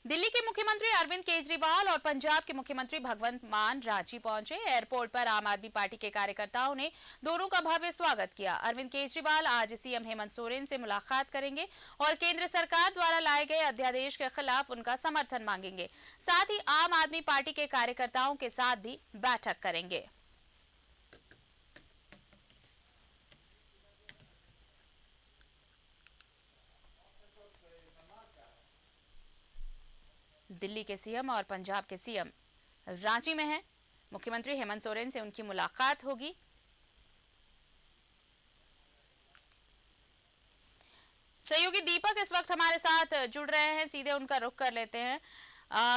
दिल्ली के मुख्यमंत्री अरविंद केजरीवाल और पंजाब के मुख्यमंत्री भगवंत मान रांची पहुंचे। एयरपोर्ट पर आम आदमी पार्टी के कार्यकर्ताओं ने दोनों का भव्य स्वागत किया। अरविंद केजरीवाल आज सीएम हेमंत सोरेन से मुलाकात करेंगे और केंद्र सरकार द्वारा लाए गए अध्यादेश के खिलाफ उनका समर्थन मांगेंगे। साथ ही आम आदमी पार्टी के कार्यकर्ताओं के साथ भी बैठक करेंगे। दिल्ली के सीएम और पंजाब के सीएम रांची में हैं। मुख्यमंत्री हेमंत सोरेन से उनकी मुलाकात होगी। सहयोगी दीपक इस वक्त हमारे साथ जुड़ रहे हैं, सीधे उनका रुख कर लेते हैं।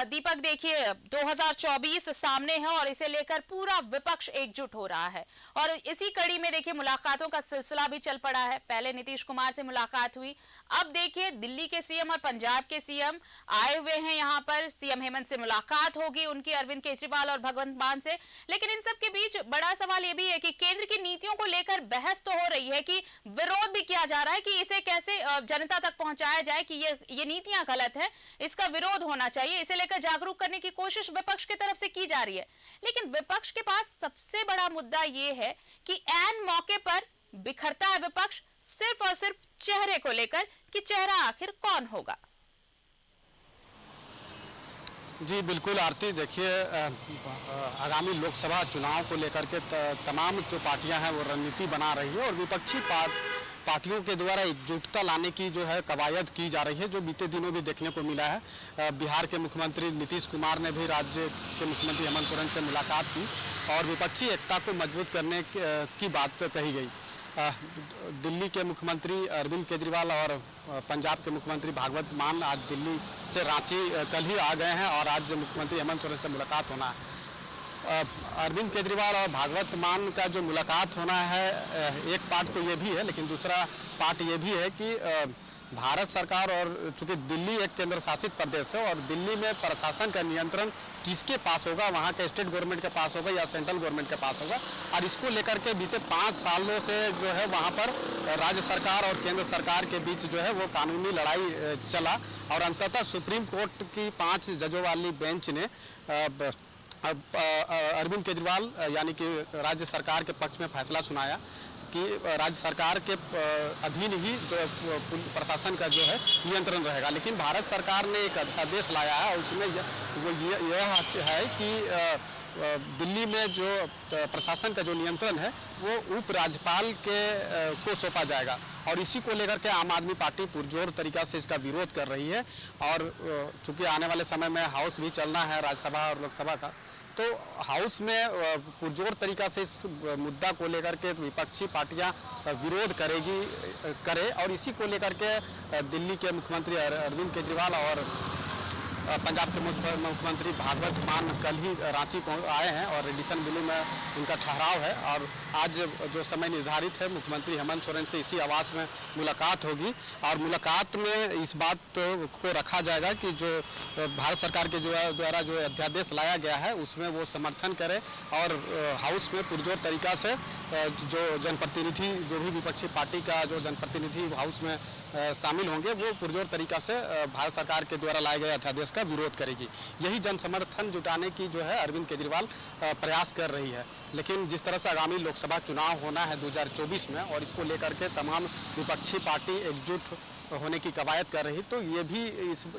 दीपक, देखिए 2024 सामने है और इसे लेकर पूरा विपक्ष एकजुट हो रहा है और इसी कड़ी में देखिए मुलाकातों का सिलसिला भी चल पड़ा है। पहले नीतीश कुमार से मुलाकात हुई, अब देखिए दिल्ली के सीएम और पंजाब के सीएम आए हुए हैं यहाँ पर। सीएम हेमंत से मुलाकात होगी उनकी, अरविंद केजरीवाल और भगवंत मान से। लेकिन इन सब के बीच बड़ा सवाल ये भी है कि केंद्र की नीतियों को लेकर बहस तो हो रही है कि विरोध भी किया जा रहा है कि इसे कैसे जनता तक पहुंचाया जाए कि ये नीतियां गलत है, इसका विरोध होना चाहिए। इसे लेकर जागरूक करने की कोशिश विपक्ष की तरफ से की जा रही है। लेकिन विपक्ष के पास सबसे बड़ा मुद्दा यह है कि ऐन मौके पर बिखरता है विपक्ष, सिर्फ और सिर्फ चेहरे को लेकर कि चेहरा आखिर कौन होगा। जी बिल्कुल आरती, देखिए आगामी लोकसभा चुनाव को लेकर के तमाम जो पार्टियां हैं वो रणनीति बना रही है और विपक्षी पार्टियों के द्वारा एकजुटता लाने की जो है कवायद की जा रही है, जो बीते दिनों भी देखने को मिला है। बिहार के मुख्यमंत्री नीतीश कुमार ने भी राज्य के मुख्यमंत्री हेमंत सोरेन से मुलाकात की और विपक्षी एकता को मजबूत करने की बात कही गई। दिल्ली के मुख्यमंत्री अरविंद केजरीवाल और पंजाब के मुख्यमंत्री भगवंत मान आज दिल्ली से रांची कल ही आ गए हैं और आज मुख्यमंत्री हेमंत सोरेन से मुलाकात होना है। अरविंद केजरीवाल और भगवंत मान का जो मुलाकात होना है, एक पार्ट तो ये भी है, लेकिन दूसरा पार्ट ये भी है कि भारत सरकार और चूंकि दिल्ली एक केंद्र शासित प्रदेश है और दिल्ली में प्रशासन का नियंत्रण किसके पास होगा, वहाँ के स्टेट गवर्नमेंट के पास होगा या सेंट्रल गवर्नमेंट के पास होगा। और इसको लेकर के बीते 5 सालों से जो है वहाँ पर राज्य सरकार और केंद्र सरकार के बीच जो है वो कानूनी लड़ाई चला और अंततः सुप्रीम कोर्ट की 5 जजों वाली बेंच ने अरविंद केजरीवाल यानी कि राज्य सरकार के पक्ष में फैसला सुनाया कि राज्य सरकार के अधीन ही जो प्रशासन का जो है नियंत्रण रहेगा। लेकिन भारत सरकार ने एक अध्यादेश लाया है और उसमें यह है कि दिल्ली में जो प्रशासन का जो नियंत्रण है वो उपराज्यपाल को सौंपा जाएगा और इसी को लेकर के आम आदमी पार्टी पुरजोर तरीका से इसका विरोध कर रही है। और चूंकि आने वाले समय में हाउस भी चलना है, राज्यसभा और लोकसभा का, तो हाउस में पुरजोर तरीका से इस मुद्दा को लेकर के विपक्षी पार्टियां विरोध करे और इसी को लेकर के दिल्ली के मुख्यमंत्री अरविंद केजरीवाल और पंजाब के मुख्यमंत्री भगवंत मान कल ही रांची आए हैं और रेडिसन ब्लू में उनका ठहराव है और आज जो समय निर्धारित है मुख्यमंत्री हेमंत सोरेन से इसी आवास में मुलाकात होगी और मुलाकात में इस बात को रखा जाएगा कि जो भारत सरकार के द्वारा जो अध्यादेश लाया गया है उसमें वो समर्थन करे और हाउस में पुरजोर तरीका से जो जनप्रतिनिधि, जो भी विपक्षी पार्टी का जो जनप्रतिनिधि हाउस में शामिल होंगे वो पुरजोर तरीका से भारत सरकार के द्वारा लाए गए अध्यादेश का विरोध करेगी। यही जन समर्थन जुटाने की जो है अरविंद केजरीवाल प्रयास कर रही है। लेकिन जिस तरह से आगामी लोकसभा चुनाव होना है 2024 में और इसको लेकर के तमाम विपक्षी पार्टी एकजुट होने की कवायद कर रही, तो ये भी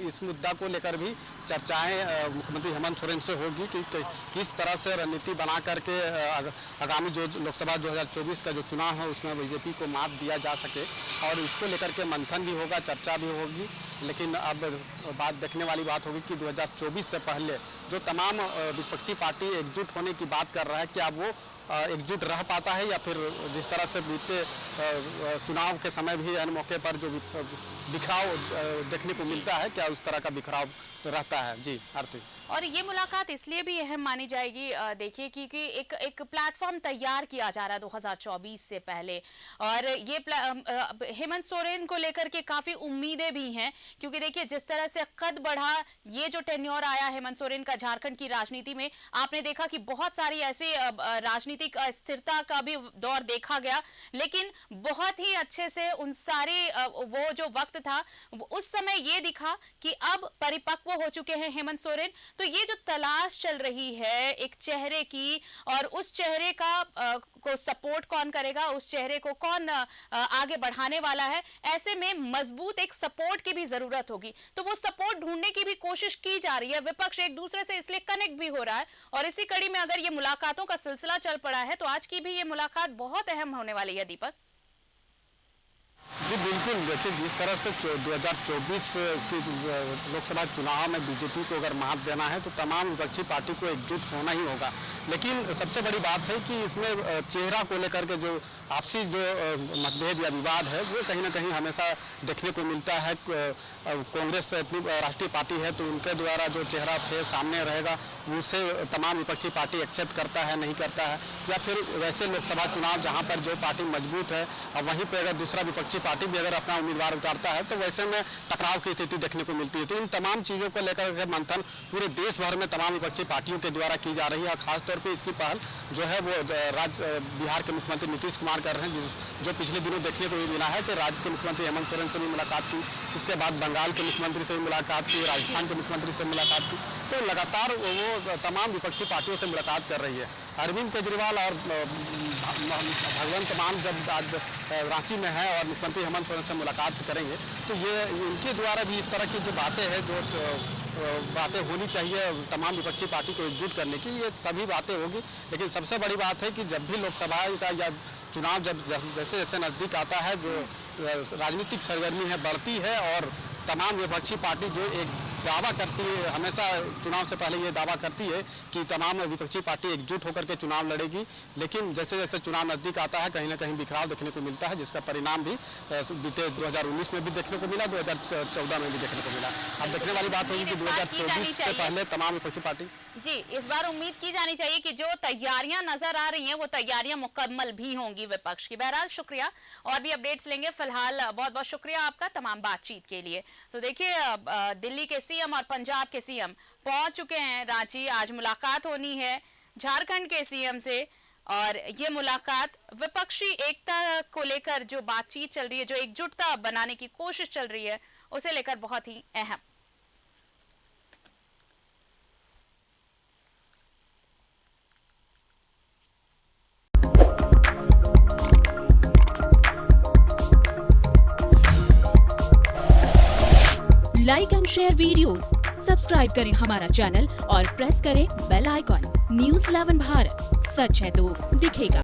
इस मुद्दा को लेकर भी चर्चाएं मुख्यमंत्री हेमंत सोरेन से होगी कि किस तरह से रणनीति बना करके आगामी जो लोकसभा 2024 का जो चुनाव है उसमें बीजेपी को मात दिया जा सके और इसको लेकर के मंथन भी होगा, चर्चा भी होगी। लेकिन अब बात देखने वाली बात होगी कि 2024 से पहले जो तमाम विपक्षी पार्टी एकजुट होने की बात कर रहा है, क्या वो एकजुट रह पाता है या फिर जिस तरह से बीते चुनाव के समय भी अन्य मौके पर जो बिखराव देखने को मिलता है, क्या उस तरह का बिखराव रहता है। जी आरती, और ये मुलाकात इसलिए भी अहम मानी जाएगी, देखिए क्योंकि एक प्लेटफॉर्म तैयार किया जा रहा है 2024 से पहले और ये हेमंत सोरेन को लेकर के काफी उम्मीदें भी हैं क्योंकि देखिए जिस तरह से कद बढ़ा ये जो टेन्योर आया हेमंत सोरेन का झारखंड की राजनीति में, आपने देखा कि बहुत सारी ऐसे राजनीतिक अस्थिरता का भी दौर देखा गया, लेकिन बहुत ही अच्छे से उन सारे वो जो वक्त था उस समय ये दिखा कि अब परिपक्व हो चुके हैं हेमंत सोरेन। तो ये जो तलाश चल रही है एक चेहरे की, और उस चेहरे का को सपोर्ट कौन करेगा, उस चेहरे को कौन आगे बढ़ाने वाला है, ऐसे में मजबूत एक सपोर्ट की भी जरूरत होगी। तो वो सपोर्ट ढूंढने की भी कोशिश की जा रही है। विपक्ष एक दूसरे से इसलिए कनेक्ट भी हो रहा है, और इसी कड़ी में अगर ये मुलाकातों का सिलसिला चल पड़ा है तो आज की भी ये मुलाकात बहुत अहम होने वाली है। दीपक जी बिल्कुल, देखिए जिस तरह से 2024 की लोकसभा चुनाव में बीजेपी को अगर मात देना है तो तमाम विपक्षी पार्टी को एकजुट होना ही होगा। लेकिन सबसे बड़ी बात है कि इसमें चेहरा को लेकर के जो आपसी जो मतभेद या विवाद है वो कहीं ना कहीं हमेशा देखने को मिलता है। कांग्रेस इतनी राष्ट्रीय पार्टी है तो उनके द्वारा जो चेहरा फिर सामने रहेगा उसे तमाम विपक्षी पार्टी एक्सेप्ट करता है नहीं करता है, या फिर वैसे लोकसभा चुनाव जहाँ पर जो पार्टी मजबूत है और वहीं पर अगर दूसरा विपक्षी पार्टी भी अगर अपना उम्मीदवार उतारता है तो वैसे में टकराव की स्थिति देखने को मिलती है। तो इन तमाम चीज़ों को लेकर के मंथन पूरे देश भर में तमाम विपक्षी पार्टियों के द्वारा की जा रही है, और खासतौर पर इसकी पहल जो है वो बिहार के मुख्यमंत्री नीतीश कुमार कर रहे हैं, जो पिछले दिनों देखने को भी मिला है कि राज्य के मुख्यमंत्री हेमंत सोरेन से भी मुलाकात की, इसके बाद बंगाल के मुख्यमंत्री से भी मुलाकात की, राजस्थान के मुख्यमंत्री से मुलाकात की। तो लगातार वो तमाम विपक्षी पार्टियों से मुलाकात कर रही है। अरविंद केजरीवाल और भगवंत मान जब आज रांची में है और मुख्यमंत्री हेमंत सोरेन से मुलाकात करेंगे तो ये इनके द्वारा भी इस तरह की जो बातें हैं, जो बातें होनी चाहिए तमाम विपक्षी पार्टी को एकजुट करने की, ये सभी बातें होगी। लेकिन सबसे बड़ी बात है कि जब भी लोकसभा का या चुनाव जब जैसे जैसे नज़दीक आता है, जो राजनीतिक सरगर्मी है बढ़ती है, और तमाम विपक्षी पार्टी जो एक दावा करती है, हमेशा चुनाव से पहले ये दावा करती है कि तमाम विपक्षी पार्टी एकजुट होकर के चुनाव लड़ेगी। लेकिन जैसे जैसे चुनाव नज़दीक आता है कहीं ना कहीं बिखराव देखने को मिलता है, जिसका परिणाम भी बीते 2019 में भी देखने को मिला, 2014 में भी देखने को मिला। अब देखने वाली बात होगी कि 2024 से पहले तमाम विपक्षी पार्टी जी इस बार उम्मीद की जानी चाहिए कि जो तैयारियां नजर आ रही हैं वो तैयारियां मुकम्मल भी होंगी विपक्ष की। बहरहाल शुक्रिया, और भी अपडेट्स लेंगे। फिलहाल बहुत बहुत शुक्रिया आपका तमाम बातचीत के लिए। तो देखिए दिल्ली के सीएम और पंजाब के सीएम पहुंच चुके हैं रांची। आज मुलाकात होनी है झारखंड के सीएम से, और ये मुलाकात विपक्षी एकता को लेकर जो बातचीत चल रही है, जो एकजुटता बनाने की कोशिश चल रही है, उसे लेकर बहुत ही अहम। Like and share videos, subscribe करें हमारा चैनल और प्रेस करें बेल आइकॉन। न्यूज़ 11 भारत, सच है तो दिखेगा।